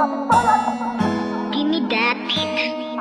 ating bayan. Give me that beat.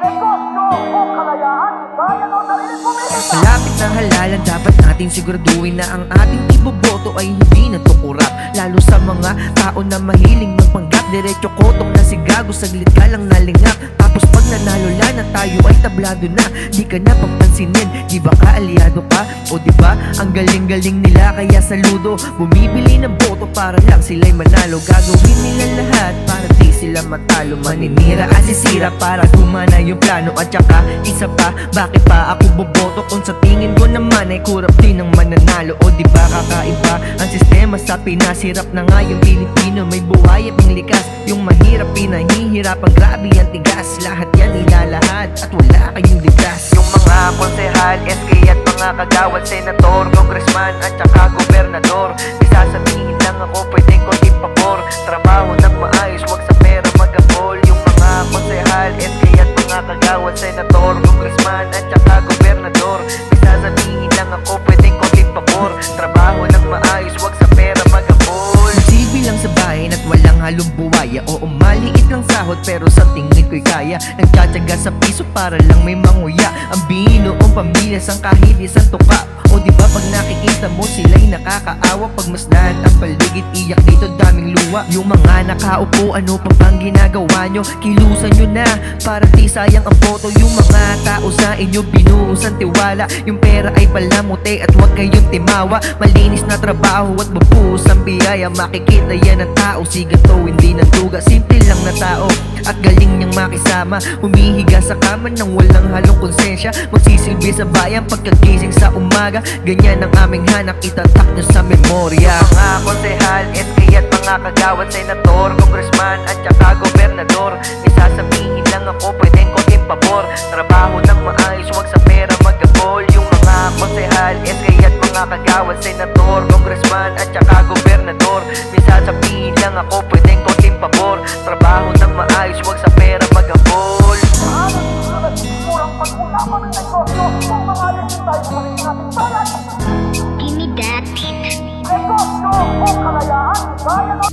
Negosyo o kalayaan, kaya mo sarili pumili ka. Malapit na halalan, dapat natin siguraduhin na ang ating iboboto ay hindi natukurap. Lalo sa mga tao na mahiling magpanggap, diretso kotong na sigago, saglit ka lang nalingap. Tapos pag nanalo na tayo ay tablado na, di ka na papansinin. Di ba ka aliado ka? O di ba ang galing-galing nila, kaya saludo. Bumibili ng boto para lang sila'y manalo. Gagawin nila lahat para di sila matalo. Maninira at sisira para gumana yung plano. At saka isa pa, bakit pa ako boboto kung sa tingin ko naman ay kurap din ang mananalo? O di ba kakaiba ang sistema sa Pinas? Hirap na nga yung Pilipino, may buhay at ang likas. Yung mahirap pinahihirapan, grabe ang tigas. Lahat yan ilalahad at wala kayong ligtas. Yung mga konsehal, SK at mga kagawad, senator, congressman at saka gobernador, di sasabihin lang ako pwedeng konting pabor. Trabaho ng maayos, wag sa pera mag-abol. Yung mga konsehal, SK at mga kagawad, senator, congressman at saka gobernador, di sasabihin lang ako pwedeng konting pabor. Trabaho ng maayos, wag sa pera mag-abol. Sibi lang sa bayan at walang halong buwaya. Oo, maliit lang sahod pero sa tingin ko'y kaya. Nagtsatsaga sa piso para lang may manguya. Ang binoong pamilya sang kahit isang tuka. O di ba pag nakikita mo sila'y nakakaawa, pagmasdan ang paligid, iyak dito daming luwa. Yung mga nakaupo, ano pa bang ginagawa nyo? Kilusan nyo na para di sayang ang boto. Yung mga tao sa inyo binuhusan tiwala, yung pera ay palamuti at huwag kayong timawa. Malinis na trabaho at bubuhos ang biyaya, makikita yan ng tao, sigato hindi ng duga. Simple lang na tao at galing niyang makisama, humihiga sa kama nang walang halong konsensya. Magsisilbi sa bayan pagkagising sa umaga, ganyan ang aming hanap, itatak nyo sa memorya. Mga konsehal, SK at mga kagawad, senator, congressman at saka gobernador, isasabihin lang ako pwedeng konting pabor. Trabaho ng maayos, wag sa pera mag-abol. Yung mga konsehal, SK at mga kagawad, senator, congressman at saka gobernador, isasabihin lang ako pwedeng konting pabor. Trabaho ng maayos, wag sa pera mag-abol. Maaari susunod, murang pag-usapan ng negosyo kung mamahalin tayo sa sarili nating bayan. Give me that beat. Negosyo o kalayaan, kaya mo